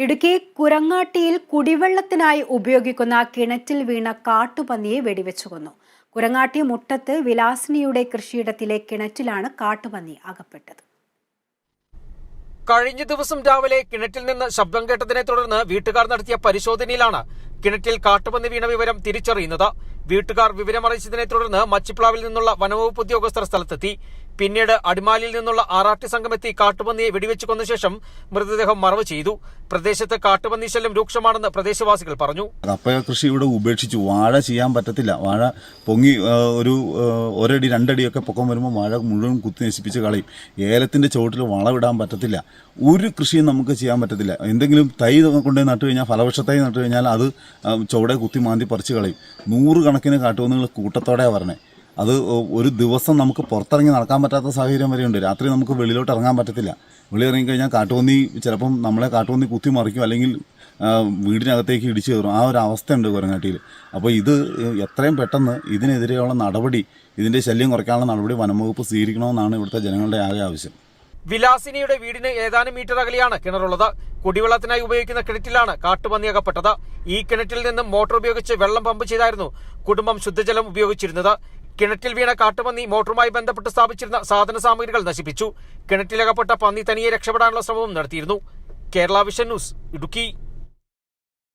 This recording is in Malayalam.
ഇടുക്കി കുരങ്ങാട്ടിയിൽ കുടിവെള്ളത്തിനായി ഉപയോഗിക്കുന്ന കിണറ്റിൽ വീണ കാട്ടുപന്നിയെ വെടിവെച്ചു കൊന്നു. കുരങ്ങാട്ടി മുട്ടത്ത് വിലാസിനിയുടെ കൃഷിയിടത്തിലെ കിണറ്റിലാണ് കാട്ടുപന്നി അകപ്പെട്ടത്. കഴിഞ്ഞ ദിവസം രാവിലെ കിണറ്റിൽ നിന്ന് ശബ്ദം കേട്ടതിനെ തുടർന്ന് വീട്ടുകാർ നടത്തിയ പരിശോധനയിലാണ് കിണറ്റിൽ കാട്ടുപന്നി വീണ വിവരം തിരിച്ചറിയുന്നത്. വീട്ടുകാർ വിവരമറിയിച്ചതിനെ തുടർന്ന് മച്ചിപ്ലാവിൽ നിന്നുള്ള വനവകുപ്പ് ഉദ്യോഗസ്ഥർ സ്ഥലത്തെത്തി. പിന്നീട് അടിമാലിയിൽ നിന്നുള്ള ആറാട്ടി സംഘമെത്തി കാട്ടുപന്നിയെ വെടിവെച്ചു കൊന്ന ശേഷം മൃതദേഹം മറവ് ചെയ്തു. പ്രദേശത്ത് കാട്ടുപന്നി ശല്യം രൂക്ഷമാണെന്ന് പ്രദേശവാസികൾ പറഞ്ഞു. കപ്പ കൃഷി ഇവിടെ ഉപേക്ഷിച്ചു. വാഴ ചെയ്യാൻ പറ്റത്തില്ല. വാഴ പൊങ്ങി ഒരടി രണ്ടടിയൊക്കെ പൊക്കം വരുമ്പോൾ വാഴ മുഴുവൻ കുത്തി നശിപ്പിച്ച് കളയും. ഏലത്തിന്റെ ചുവട്ടിൽ വളമിടാൻ പറ്റത്തില്ല. ഒരു കൃഷിയും നമുക്ക് ചെയ്യാൻ പറ്റത്തില്ല. എന്തെങ്കിലും തൈ കൊണ്ടുപോയി നട്ടു കഴിഞ്ഞാൽ, ഫലവൃക്ഷത്തൈ നട്ടു കഴിഞ്ഞാൽ അത് ചുവടെ കുത്തി മാന്തി പറിച്ച് കളയും. 100 കണക്കിന് കാട്ടുപന്നികൾ കൂട്ടത്തോടെയാണ് പറഞ്ഞത്. അത് ഒരു ദിവസം നമുക്ക് പുറത്തിറങ്ങി നടക്കാൻ പറ്റാത്ത സാഹചര്യം വരെയുണ്ട്. രാത്രി നമുക്ക് വെളിയിലോട്ട് ഇറങ്ങാൻ പറ്റത്തില്ല. വെളിയിൽ ഇറങ്ങിക്കഴിഞ്ഞാൽ കാട്ടുപന്നി ചിലപ്പം നമ്മളെ കാട്ടുപന്നി കുത്തി മറിക്കും, അല്ലെങ്കിൽ വീടിനകത്തേക്ക് ഇടിച്ചു കയറും. ആ ഒരു അവസ്ഥയുണ്ട് കുരങ്ങാട്ടിയിൽ. അപ്പോൾ ഇത് എത്രയും പെട്ടെന്ന് ഇതിനെതിരെയുള്ള നടപടി, ഇതിൻ്റെ ശല്യം കുറയ്ക്കാനുള്ള നടപടി വനംവകുപ്പ് സ്വീകരിക്കണമെന്നാണ് ഇവിടുത്തെ ജനങ്ങളുടെ ആകെ ആവശ്യം. വിലാസിനിയുടെ വീടിന് ഏതാനും മീറ്റർ അകലെയാണ് കിണറുള്ളത്. കുടിവെള്ളത്തിനായി ഉപയോഗിക്കുന്ന കിണറ്റിലാണ് കാട്ടുപന്നി അകപ്പെട്ടത്. ഈ കിണറ്റിൽ നിന്നും മോട്ടോർ ഉപയോഗിച്ച് വെള്ളം പമ്പ് ചെയ്തായിരുന്നു കുടുംബം ശുദ്ധജലം ഉപയോഗിച്ചിരുന്നത്. കിണറ്റിൽ വീണ കാട്ടുപന്നി മോട്ടറുമായി ബന്ധപ്പെട്ട് സ്ഥാപിച്ചിരുന്ന സാധന സാമഗ്രികൾ നശിപ്പിച്ചു. കിണറ്റിലകപ്പെട്ട പന്നി തനിയെ രക്ഷപ്പെടാനുള്ള ശ്രമവും നടത്തിയിരുന്നു. Kerala vision news, Idukki.